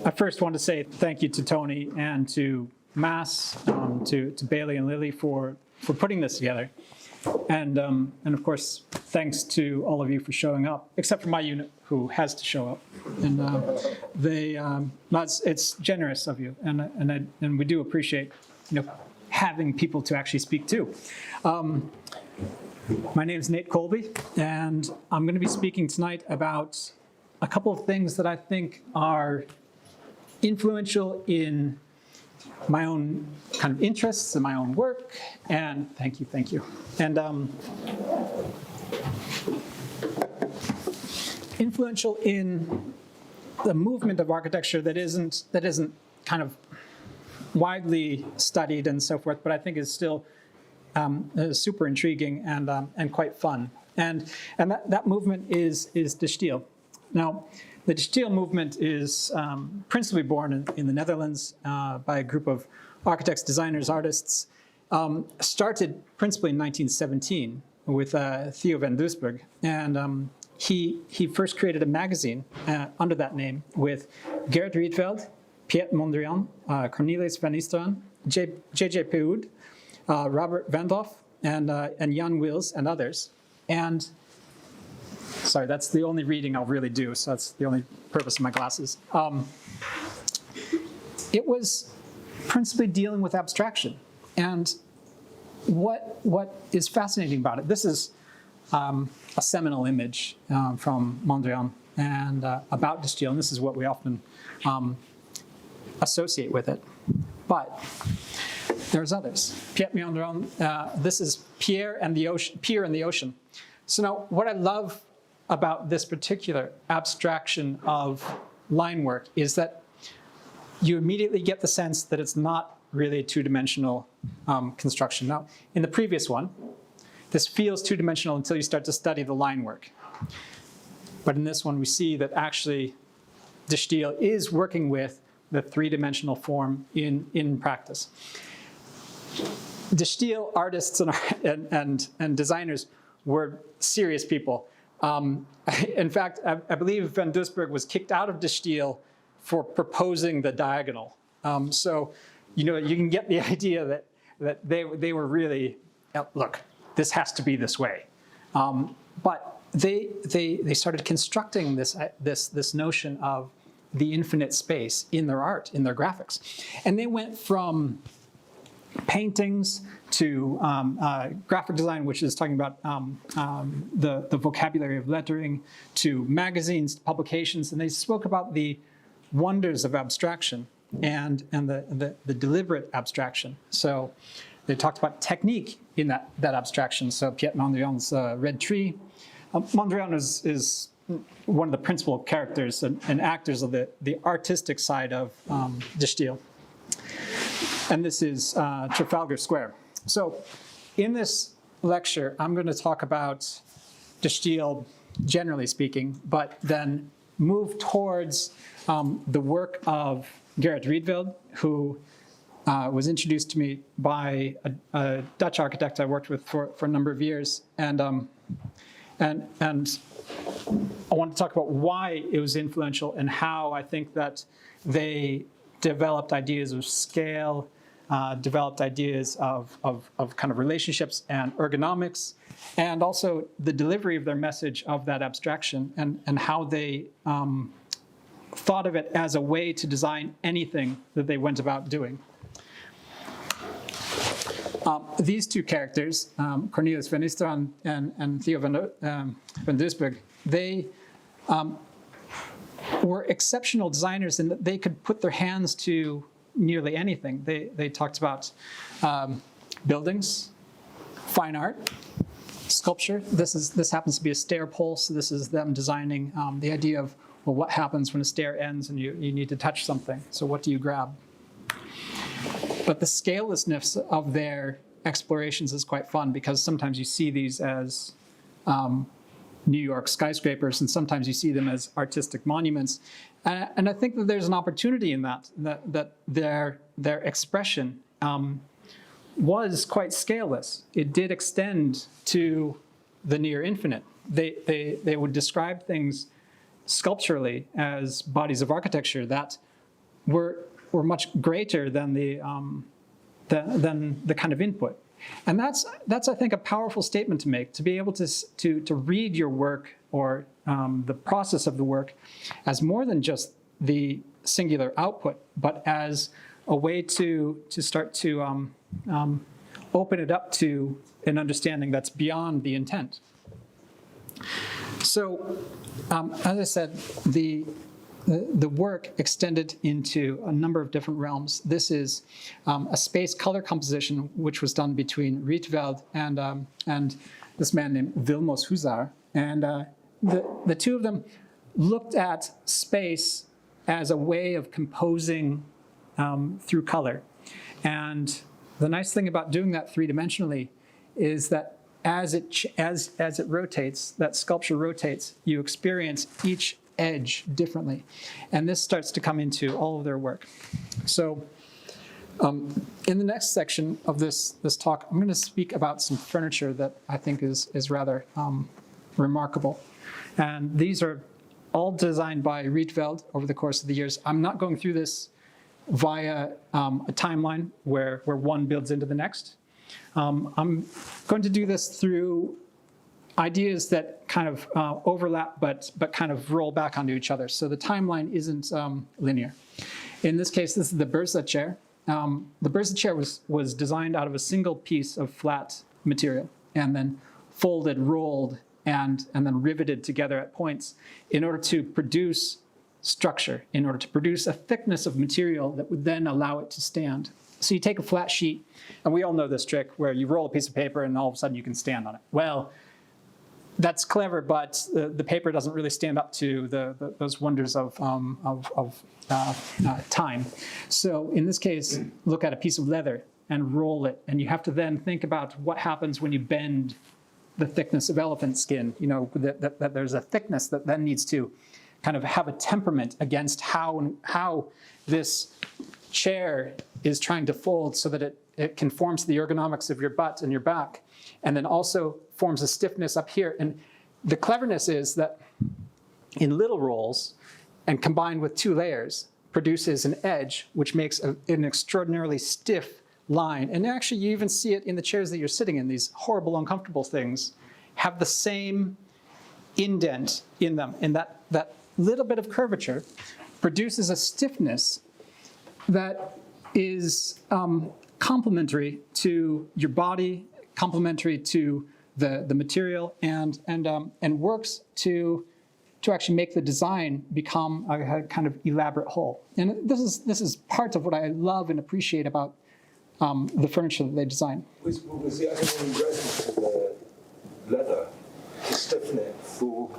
I first want to say thank you to Tony and to Mass, to Bailey and Lily for putting this together. And of course, thanks to all of you for showing up, except for my unit who has to show up. And it's generous of you, and we do appreciate having people to actually speak to. My name is Nate Kolbe, and I'm going to be speaking tonight about a couple of things that I think are influential in my own kind of interests and my own work. And thank you. And influential in the movement of architecture that isn't kind of widely studied and so forth, but I think is still super intriguing and quite fun. And that movement is De Stijl. Now, the De Stijl movement is principally born in the Netherlands by a group of architects, designers, artists. Started principally in 1917 with Theo van Doesburg, and he first created a magazine under that name with Gerrit Rietveld, Piet Mondrian, Cornelis van Isteren, J.J. Peud, Robert Van Hoff, and Jan Wils and others. And sorry, that's the only reading I'll really do, so that's the only purpose of my glasses. It was principally dealing with abstraction. And what is fascinating about it, this is a seminal image from Mondrian and about De Stijl, and this is what we often associate with it. But there's others. Piet Mondrian, this is Pier and the Ocean. So now what I love about this particular abstraction of line work is that you immediately get the sense that it's not really a two-dimensional construction. Now, in the previous one, this feels two-dimensional until you start to study the line work. But in this one, we see that actually De Stijl is working with the three-dimensional form in practice. De Stijl artists and designers were serious people. In fact, I believe Van Doesburg was kicked out of De Stijl for proposing the diagonal. So, you can get the idea that they were really, look, this has to be this way. But they started constructing this notion of the infinite space in their art, in their graphics. And they went from paintings to graphic design, which is talking about the vocabulary of lettering, to magazines, to publications, and they spoke about the wonders of abstraction and the deliberate abstraction. So they talked about technique in that abstraction. So Piet Mondrian's Red Tree. Mondrian is one of the principal characters and actors of the artistic side of De Stijl. And this is Trafalgar Square. So in this lecture, I'm going to talk about De Stijl, generally speaking, but then move towards the work of Gerrit Rietveld, who was introduced to me by a Dutch architect I worked with for a number of years. And I want to talk about why it was influential and how I think that they developed ideas of scale, developed ideas of kind of relationships and ergonomics, and also the delivery of their message of that abstraction and how they thought of it as a way to design anything that they went about doing. These two characters, Cornelis van Isteren and Theo van Doesburg, they were exceptional designers in that they could put their hands to nearly anything. They talked about buildings, fine art, sculpture. This happens to be a stair pole, so this is them designing the idea of, well, what happens when a stair ends and you need to touch something? So what do you grab? But the scalelessness of their explorations is quite fun because sometimes you see these as New York skyscrapers, and sometimes you see them as artistic monuments. And I think that there's an opportunity in that their expression was quite scaleless. It did extend to the near infinite. They would describe things sculpturally as bodies of architecture that were much greater than the kind of input. And that's I think, a powerful statement to make, to be able to read your work or the process of the work as more than just the singular output, but as a way to start to open it up to an understanding that's beyond the intent. So, as I said, the work extended into a number of different realms. This is a space color composition, which was done between Rietveld and this man named Vilmos Huszár. And the two of them looked at space as a way of composing through color. And the nice thing about doing that three-dimensionally is that as it rotates, that sculpture rotates, you experience each edge differently. And this starts to come into all of their work. So in the next section of this talk, I'm going to speak about some furniture that I think is rather remarkable. And these are all designed by Rietveld over the course of the years. I'm not going through this via a timeline where one builds into the next. I'm going to do this through ideas that kind of overlap but kind of roll back onto each other. So the timeline isn't linear. In this case, this is the Börse chair. The Börse chair was designed out of a single piece of flat material and then folded, rolled, and then riveted together at points in order to produce structure, in order to produce a thickness of material that would then allow it to stand. So you take a flat sheet, and we all know this trick where you roll a piece of paper and all of a sudden you can stand on it. Well, that's clever, but the paper doesn't really stand up to those wonders of time. So in this case, look at a piece of leather and roll it, and you have to then think about what happens when you bend the thickness of elephant skin. You know, that there's a thickness that then needs to kind of have a temperament against how this chair is trying to fold so that it conforms to the ergonomics of your butt and your back, and then also forms a stiffness up here. And the cleverness is that in little rolls and combined with two layers produces an edge which makes an extraordinarily stiff line. And actually you even see it in the chairs that you're sitting in. These horrible, uncomfortable things have the same indent in them. And that little bit of curvature produces a stiffness that is complementary to your body, complementary to the material, and works to actually make the design become a kind of elaborate whole. And this is part of what I love and appreciate about the furniture that they design. Was the only resin for the leather to stiffen it for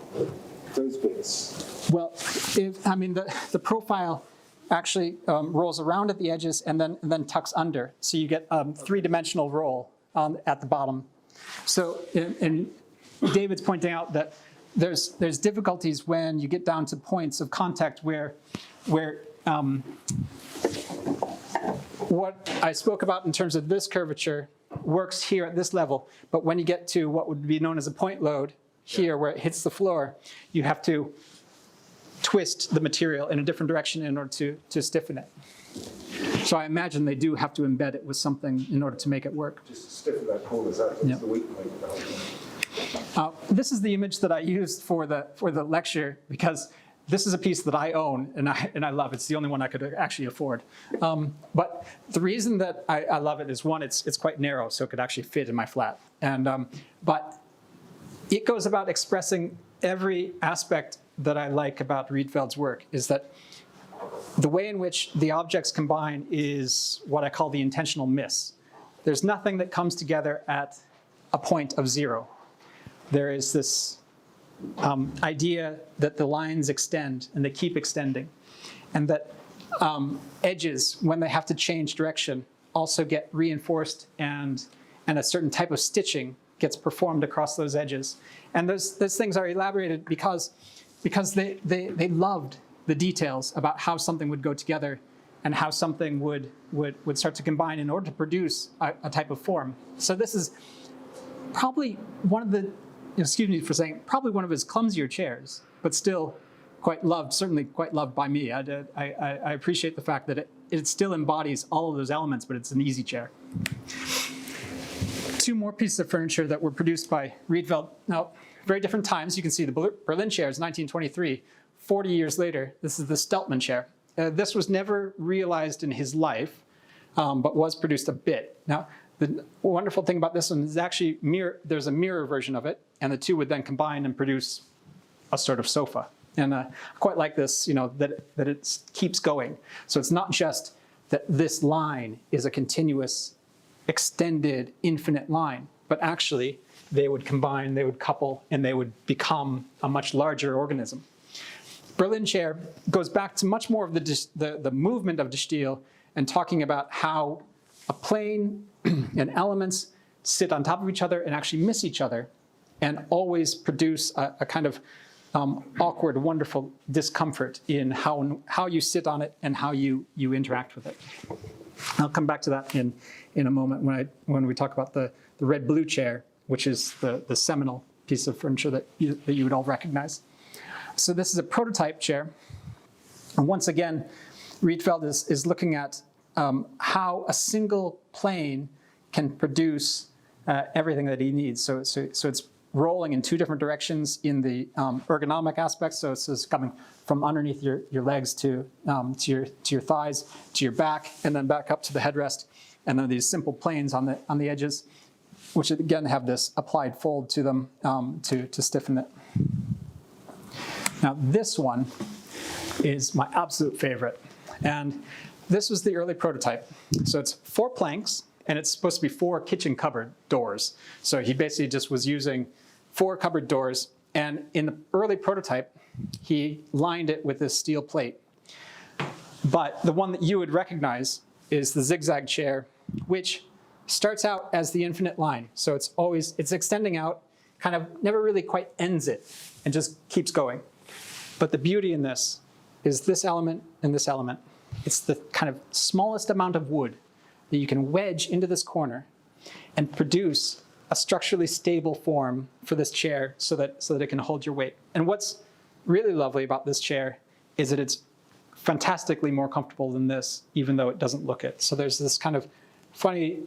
those bits? Well, the profile actually rolls around at the edges and then tucks under, so you get a three-dimensional roll at the bottom. So, and David's pointing out that there's difficulties when you get down to points of contact where what I spoke about in terms of this curvature works here at this level, but when you get to what would be known as a point load here, where it hits the floor, you have to twist the material in a different direction in order to stiffen it. So I imagine they do have to embed it with something in order to make it work. Just to stiffen that corner, that's the weak point. This is the image that I used for the lecture, because this is a piece that I own and I love. It's the only one I could actually afford. But the reason that I love it is, one, it's quite narrow, so it could actually fit in my flat. But it goes about expressing every aspect that I like about Rietveld's work, is that the way in which the objects combine is what I call the intentional miss. There's nothing that comes together at a point of zero. There is this idea that the lines extend and they keep extending, and that edges, when they have to change direction, also get reinforced, and a certain type of stitching gets performed across those edges. And those things are elaborated because they loved the details about how something would go together and how something would start to combine in order to produce a type of form. So this is probably one of the, excuse me for saying, probably one of his clumsier chairs, but still quite loved, certainly quite loved by me. I appreciate the fact that it still embodies all of those elements, but it's an easy chair. Two more pieces of furniture that were produced by Rietveld. Now, very different times. You can see the Berlin chair is 1923. 40 years later, this is the Steltmann chair. This was never realized in his life, but was produced a bit. Now, the wonderful thing about this one is actually there's a mirror version of it, and the two would then combine and produce a sort of sofa. And I quite like this, that it keeps going. So it's not just that this line is a continuous, extended, infinite line, but actually they would combine, they would couple, and they would become a much larger organism. Berlin chair goes back to much more of the movement of De Stijl and talking about how a plane and elements sit on top of each other and actually miss each other and always produce a kind of awkward, wonderful discomfort in how you sit on it and how you interact with it. I'll come back to that in a moment when we talk about the red-blue chair, which is the seminal piece of furniture that you would all recognize. So this is a prototype chair. And once again, Rietveld is looking at how a single plane can produce everything that he needs. So it's rolling in two different directions in the ergonomic aspects. So it's coming from underneath your legs to your thighs, to your back, and then back up to the headrest. And then these simple planes on the edges, which again have this applied fold to them to stiffen it. Now this one is my absolute favorite. And this was the early prototype. So it's 4 planks, and it's supposed to be 4 kitchen cupboard doors. So he basically just was using 4 cupboard doors. And in the early prototype, he lined it with this steel plate. But the one that you would recognize is the zigzag chair, which starts out as the infinite line. So it's extending out, kind of never really quite ends it, and just keeps going. But the beauty in this is this element and this element. It's the kind of smallest amount of wood that you can wedge into this corner and produce a structurally stable form for this chair so that it can hold your weight. And what's really lovely about this chair is that it's fantastically more comfortable than this, even though it doesn't look it. So there's this kind of funny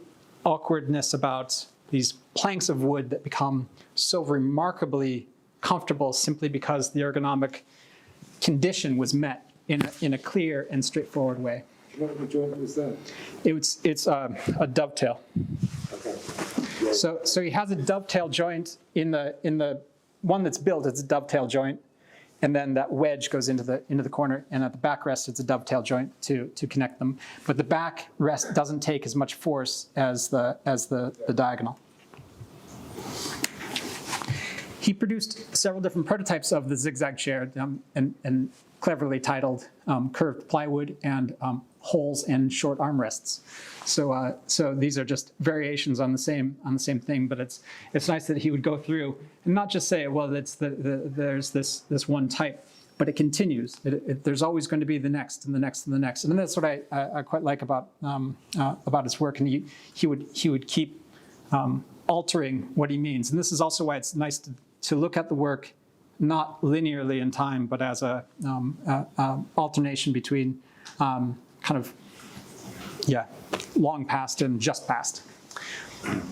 awkwardness about these planks of wood that become so remarkably comfortable simply because the ergonomic condition was met in a clear and straightforward way. What joint was that? It's a dovetail. Okay. So he has a dovetail joint in the one that's built. It's a dovetail joint, and then that wedge goes into the corner, and at the backrest it's a dovetail joint to connect them. But the backrest doesn't take as much force as the diagonal. He produced several different prototypes of the zigzag chair, and cleverly titled curved plywood and holes and short armrests. So these are just variations on the same thing, but it's nice that he would go through and not just say, well, there's this one type, but it continues. There's always going to be the next and the next and the next, and that's what I quite like about his work. And he would keep altering what he means, and this is also why it's nice to look at the work not linearly in time, but as a alternation between long past and just past.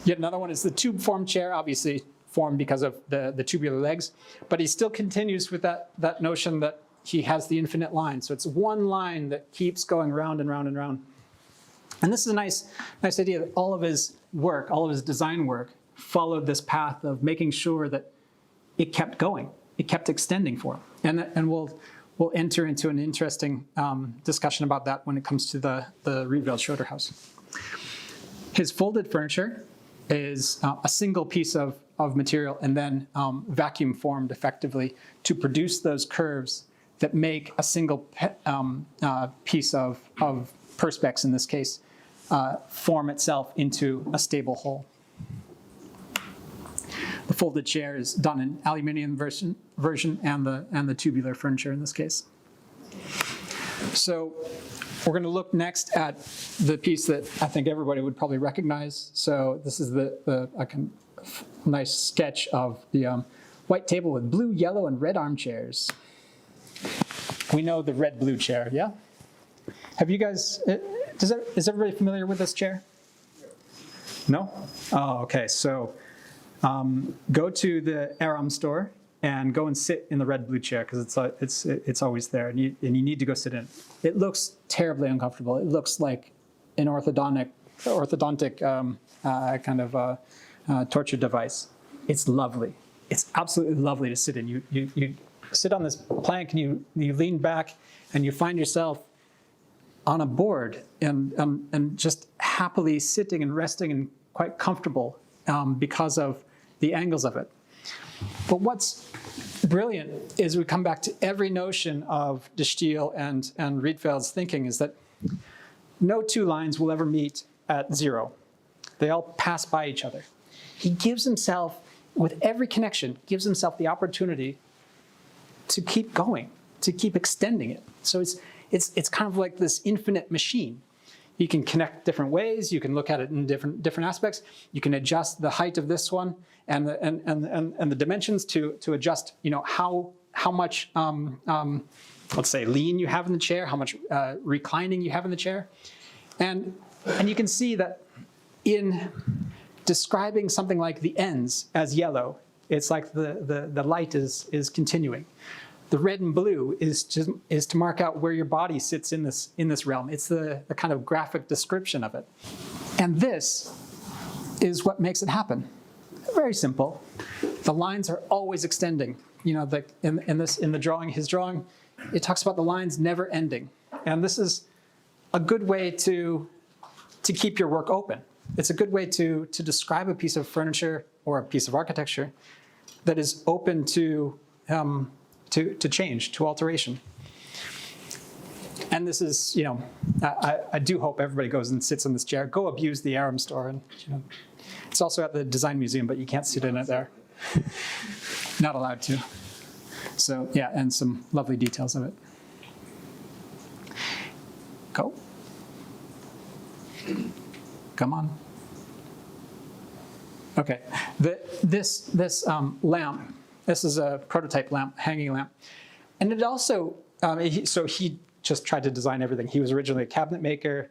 Yet another one is the tube form chair, obviously formed because of the tubular legs, but he still continues with that notion that he has the infinite line. So it's one line that keeps going round and round and round. And this is a nice idea that all of his work, all of his design work, followed this path of making sure that it kept going. It kept extending for him. And we'll enter into an interesting discussion about that when it comes to the Rietveld Schroder house. His folded furniture is a single piece of material and then vacuum formed effectively to produce those curves that make a single piece of perspex, in this case, form itself into a stable whole. The folded chair is done in aluminum version and the tubular furniture in this case. So we're going to look next at the piece that I think everybody would probably recognize. So this is a nice sketch of the white table with blue, yellow, and red armchairs. we know the red-blue chair, yeah? Have you guys, is everybody familiar with this chair? No? Oh, okay, so go to the Aram store and go and sit in the red-blue chair, because it's always there, and you need to go sit in. It looks terribly uncomfortable. It looks like an orthodontic kind of torture device. It's lovely. It's absolutely lovely to sit in. You sit on this plank and you lean back and you find yourself on a board and just happily sitting and resting and quite comfortable because of the angles of it. But what's brilliant is we come back to every notion of De Stijl and Rietveld's thinking is that no two lines will ever meet at zero. They all pass by each other. He gives himself, with every connection, gives himself the opportunity to keep going, to keep extending it. So it's kind of like this infinite machine. You can connect different ways. You can look at it in different aspects. You can adjust the height of this one and the dimensions to adjust, how much let's say lean you have in the chair, how much reclining you have in the chair, and you can see that in describing something like the ends as yellow, it's like the light is continuing. The red and blue is to mark out where your body sits in this realm. It's the kind of graphic description of it. And this is what makes it happen. Very simple. The lines are always extending. In the drawing, his drawing, it talks about the lines never ending. And this is a good way to keep your work open. It's a good way to describe a piece of furniture or a piece of architecture that is open to change, to alteration. And this is, I do hope everybody goes and sits in this chair. Go abuse the Aram store. And, it's also at the Design Museum, but you can't sit in it there. Not allowed to. So yeah, and some lovely details of it. Go. Come on. Okay, this lamp, this is a prototype lamp, hanging lamp. And it also, so he just tried to design everything. He was originally a cabinet maker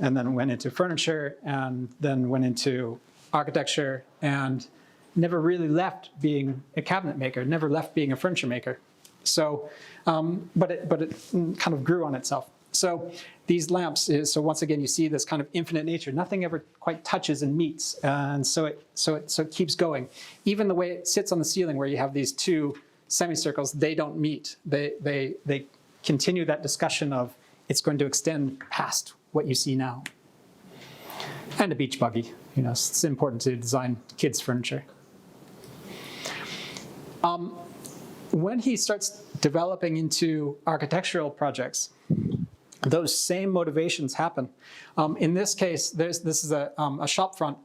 and then went into furniture and then went into architecture and never really left being a cabinet maker, never left being a furniture maker. So, but it kind of grew on itself. So these lamps so once again, you see this kind of infinite nature. Nothing ever quite touches and meets. And so it keeps going. Even the way it sits on the ceiling where you have these two semicircles, they don't meet. They continue that discussion of it's going to extend past what you see now. And a beach buggy. It's important to design kids' furniture. When he starts developing into architectural projects, those same motivations happen. In this case, this is a shop front,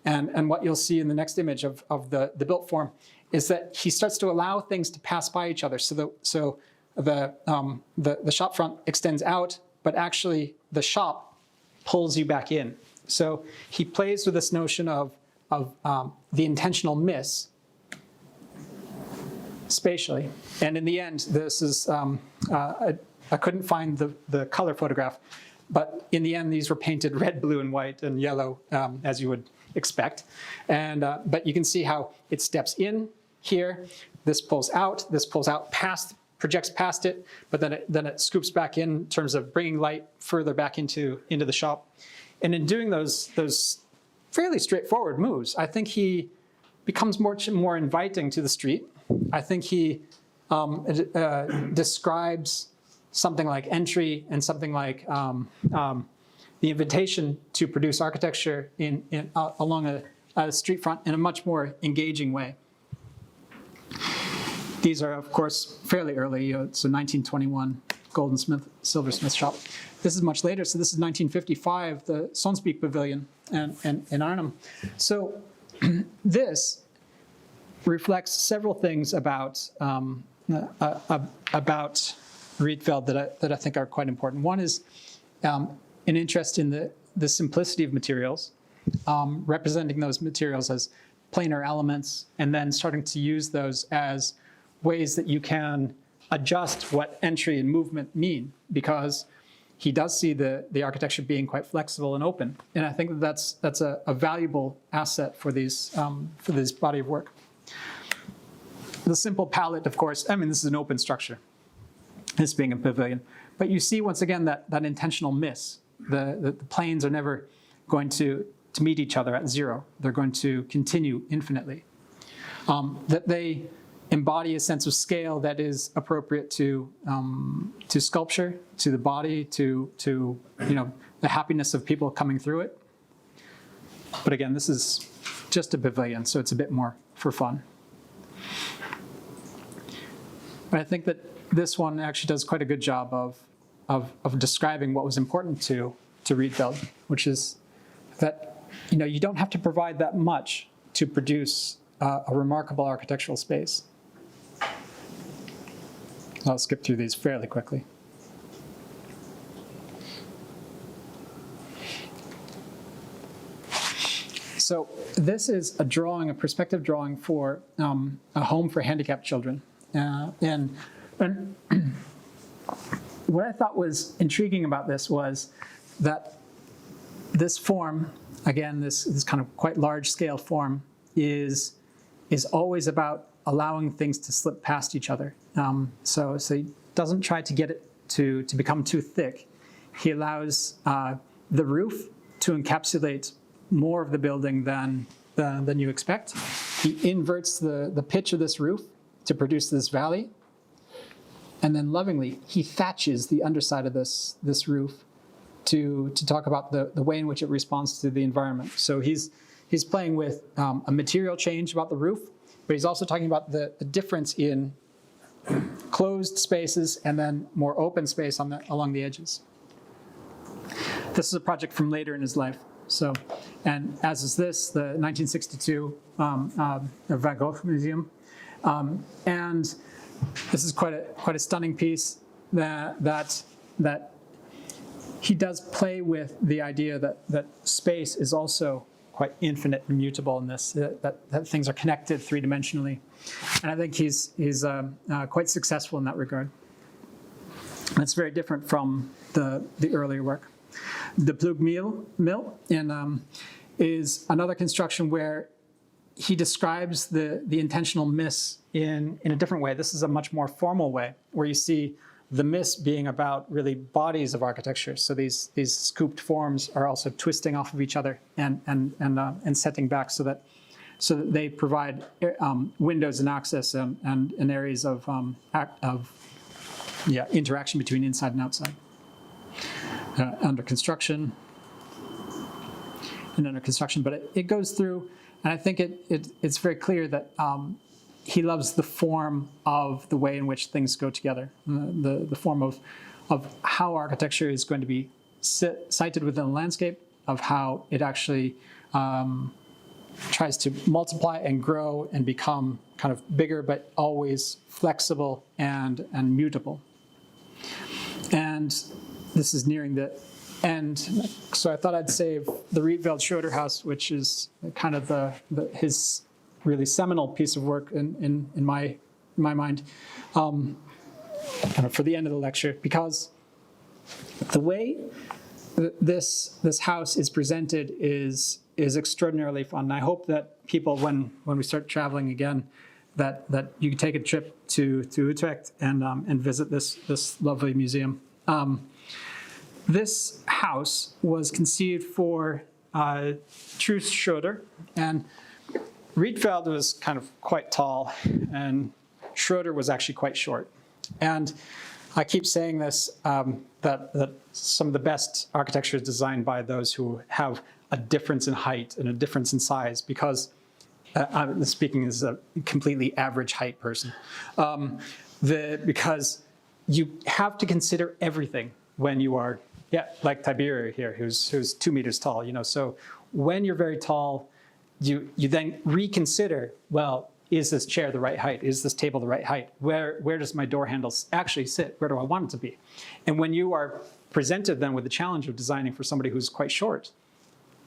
and what you'll see in the next image of the built form is that he starts to allow things to pass by each other. So the shop front extends out, but actually the shop pulls you back in. So he plays with this notion of the intentional miss spatially. And in the end, this is, I couldn't find the color photograph, but in the end, these were painted red, blue, and white, and yellow, as you would expect. And but you can see how it steps in here, this pulls out projects past it, but then it scoops back in terms of bringing light further back into the shop. And in doing those fairly straightforward moves, I think he becomes more inviting to the street. I think he describes something like entry and something like the invitation to produce architecture along a street front in a much more engaging way. These are, of course, fairly early. It's a 1921 silversmith shop. This is much later, so this is 1955, the Sonsbeek Pavilion in Arnhem. So this reflects several things about Rietveld that I think are quite important. One is an interest in the simplicity of materials, representing those materials as planar elements, and then starting to use those as ways that you can adjust what entry and movement mean, because he does see the architecture being quite flexible and open. And I think that's a valuable asset for this body of work. The simple palette, of course, I mean, this is an open structure, this being a pavilion. But you see, once again, that intentional miss. The planes are never going to meet each other at zero. They're going to continue infinitely. That they embody a sense of scale that is appropriate to sculpture, to the body, to the happiness of people coming through it. But again, this is just a pavilion, so it's a bit more for fun. But I think that this one actually does quite a good job of describing what was important to Rietveld, which is that you don't have to provide that much to produce a remarkable architectural space. I'll skip through these fairly quickly. So this is a drawing, a perspective drawing for a home for handicapped children. And what I thought was intriguing about this was that this form, again, this kind of quite large scale form, is always about allowing things to slip past each other. So he doesn't try to get it to become too thick. He allows the roof to encapsulate more of the building than you expect. He inverts the pitch of this roof to produce this valley. And then lovingly, he thatches the underside of this roof to talk about the way in which it responds to the environment. So he's playing with a material change about the roof, but he's also talking about the difference in closed spaces and then more open space along the edges. This is a project from later in his life. So, and as is this, the 1962 Van Gogh Museum. And this is quite a stunning piece that he does play with the idea that space is also quite infinite and mutable in this, that things are connected three-dimensionally. And I think he's quite successful in that regard. And it's very different from the earlier work. The Plug Mill is another construction where he describes the intentional miss in a different way. This is a much more formal way, where you see the miss being about really bodies of architecture. So these scooped forms are also twisting off of each other and setting back so that they provide windows and access and areas of interaction between inside and outside. Under construction and under construction, but it goes through, and I think it's very clear that he loves the form of the way in which things go together, the form of how architecture is going to be sited within the landscape, of how it actually tries to multiply and grow and become kind of bigger, but always flexible and mutable. And this is nearing the end, so I thought I'd save the Rietveld Schroder house, which is kind of his really seminal piece of work in my mind, kind of for the end of the lecture, because the way this house is presented is extraordinarily fun. And I hope that people, when we start traveling again, that you can take a trip to Utrecht and visit this lovely museum. This house was conceived for Truus Schroder, and Rietveld was kind of quite tall, and Schroder was actually quite short. And I keep saying this, that some of the best architecture is designed by those who have a difference in height and a difference in size, because I'm speaking as a completely average height person, because you have to consider everything when you are, like Tiberia here, who's 2 meters tall. So when you're very tall, you then reconsider, well, is this chair the right height? Is this table the right height? Where does my door handle actually sit? Where do I want it to be? And when you are presented then with the challenge of designing for somebody who's quite short,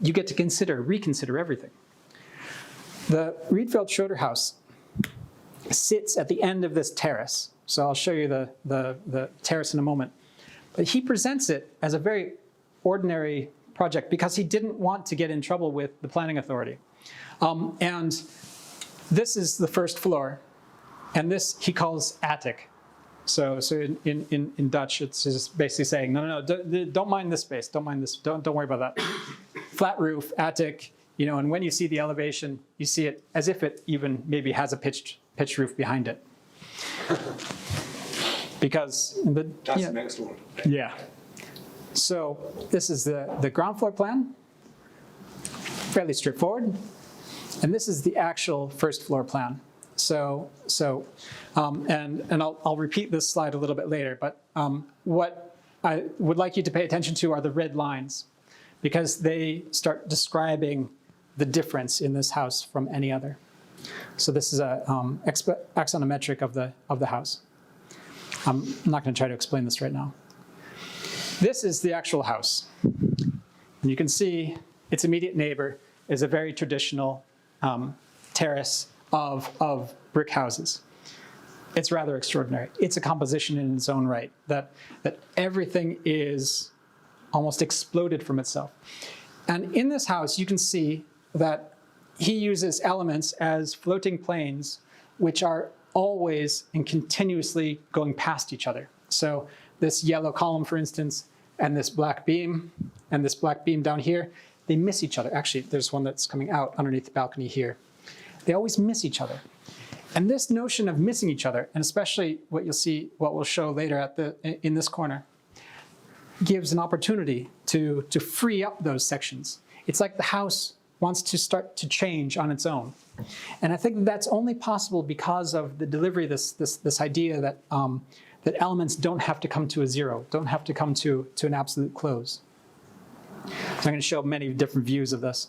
you get to reconsider everything. The Rietveld Schroder house sits at the end of this terrace. So I'll show you the terrace in a moment. But he presents it as a very ordinary project because he didn't want to get in trouble with the planning authority. And this is the first floor, and this he calls attic. So in Dutch, it's just basically saying, no, don't mind this space, don't mind this, don't worry about that. Flat roof, attic, and when you see the elevation, you see it as if it even maybe has a pitched roof behind it. Because that's the next one. Yeah. So this is the ground floor plan, fairly straightforward. And this is the actual first floor plan. And I'll repeat this slide a little bit later, but what I would like you to pay attention to are the red lines, because they start describing the difference in this house from any other. So this is a axonometric of the house. I'm not going to try to explain this right now. This is the actual house. And you can see its immediate neighbor is a very traditional terrace of brick houses. It's rather extraordinary. It's a composition in its own right, that everything is almost exploded from itself. And in this house, you can see that he uses elements as floating planes, which are always and continuously going past each other. So this yellow column, for instance, and this black beam down here, they miss each other. Actually, there's one that's coming out underneath the balcony here. They always miss each other. And this notion of missing each other, and especially what we'll show later in this corner, gives an opportunity to free up those sections. It's like the house wants to start to change on its own. And I think that's only possible because of the delivery, this idea that elements don't have to come to a zero, don't have to come to an absolute close. So I'm going to show many different views of this.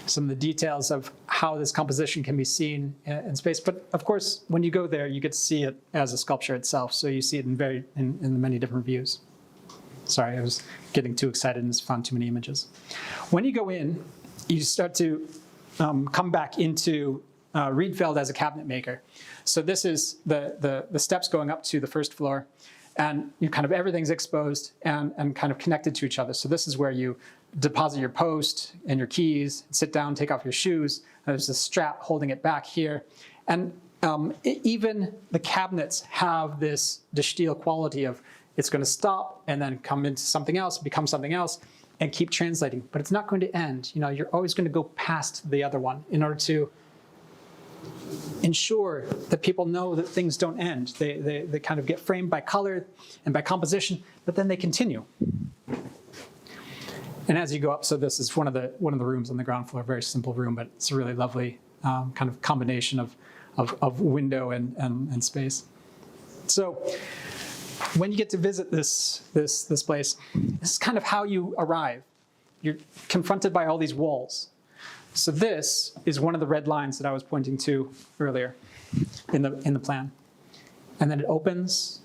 Some of the details of how this composition can be seen in space. But of course, when you go there, you get to see it as a sculpture itself. So you see it in many different views. Sorry, I was getting too excited and found too many images. When you go in, you start to come back into Rietveld as a cabinet maker. So this is the steps going up to the first floor, and everything's exposed and kind of connected to each other. So this is where you deposit your post and your keys, sit down, take off your shoes. There's a strap holding it back here. And even the cabinets have this De Stijl quality of it's going to stop and then come into something else, become something else, and keep translating. But it's not going to end. You're always going to go past the other one in order to ensure that people know that things don't end. They kind of get framed by color and by composition, but then they continue. And as you go up, so this is one of the rooms on the ground floor, very simple room, but it's a really lovely kind of combination of window and space. So when you get to visit this place, this is kind of how you arrive. You're confronted by all these walls. So this is one of the red lines that I was pointing to earlier in the plan. And then it opens,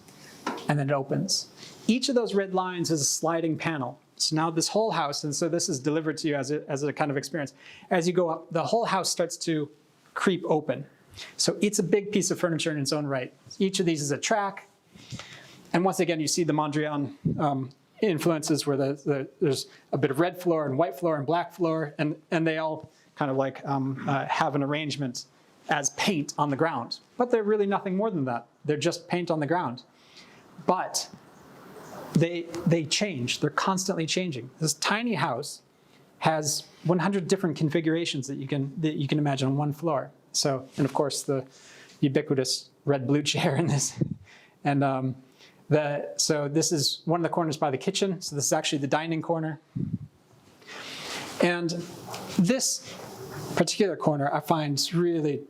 and then it opens. Each of those red lines is a sliding panel. So now this whole house, and so this is delivered to you as a kind of experience. As you go up, the whole house starts to creep open. So it's a big piece of furniture in its own right. Each of these is a track. And once again, you see the Mondrian influences where there's a bit of red floor and white floor and black floor, and they all kind of like have an arrangement as paint on the ground. But they're really nothing more than that. They're just paint on the ground. But they change. They're constantly changing. This tiny house has 100 different configurations that you can imagine on one floor. So, and of course, the ubiquitous red-blue chair in this. And so this is one of the corners by the kitchen. So this is actually the dining corner. And this particular corner I find really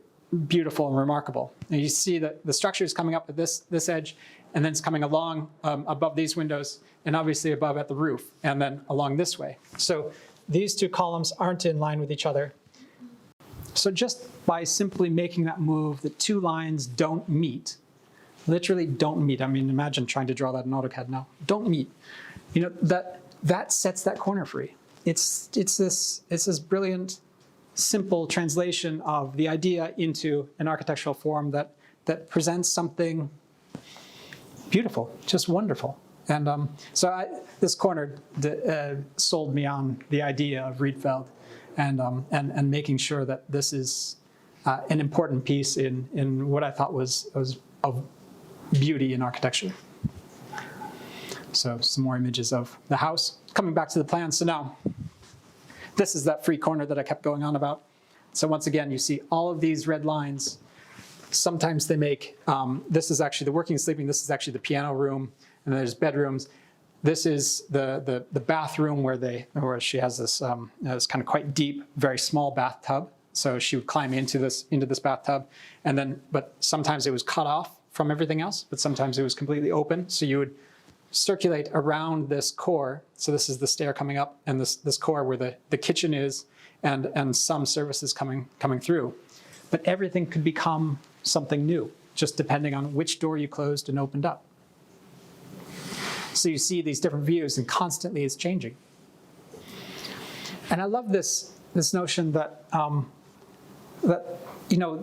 beautiful and remarkable. And you see that the structure is coming up at this edge, and then it's coming along above these windows, and obviously above at the roof, and then along this way. So these two columns aren't in line with each other. So just by simply making that move, the two lines don't meet. Literally don't meet. I mean, imagine trying to draw that in AutoCAD now. Don't meet. That sets that corner free. It's this brilliant simple translation of the idea into an architectural form that presents something beautiful, just wonderful. And this corner sold me on the idea of Rietveld and making sure that this is an important piece in what I thought was of beauty in architecture. So some more images of the house. Coming back to the plan, so now this is that free corner that I kept going on about. So once again, you see all of these red lines. Sometimes they make, this is actually the working and sleeping, this is actually the piano room, and there's bedrooms. This is the bathroom where she has this kind of quite deep, very small bathtub. So she would climb into this bathtub, and then, but sometimes it was cut off from everything else, but sometimes it was completely open. So you would circulate around this core. So this is the stair coming up, and this core where the kitchen is, and some services coming through. But everything could become something new, just depending on which door you closed and opened up. So you see these different views, and constantly it's changing. And I love this notion that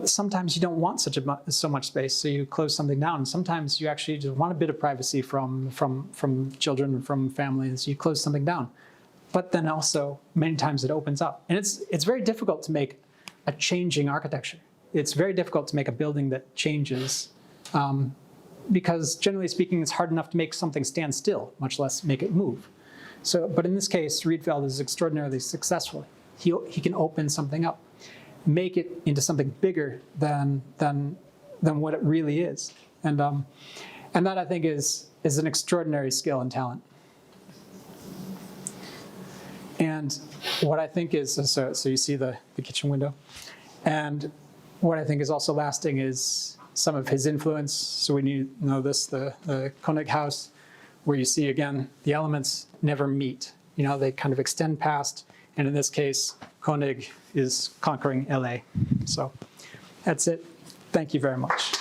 sometimes you don't want so much space, so you close something down. And sometimes you actually just want a bit of privacy from children, from family, and so you close something down. But then also, many times it opens up. And it's very difficult to make a changing architecture. It's very difficult to make a building that changes, because generally speaking, it's hard enough to make something stand still, much less make it move. So, but in this case, Rietveld is extraordinarily successful. He can open something up, make it into something bigger than what it really is. And that, I think, is an extraordinary skill and talent. And what I think is, so you see the kitchen window. And what I think is also lasting is some of his influence. So when you know this, the Koenig house, where you see, again, the elements never meet. They kind of extend past. And in this case, Koenig is conquering LA. So that's it. Thank you very much.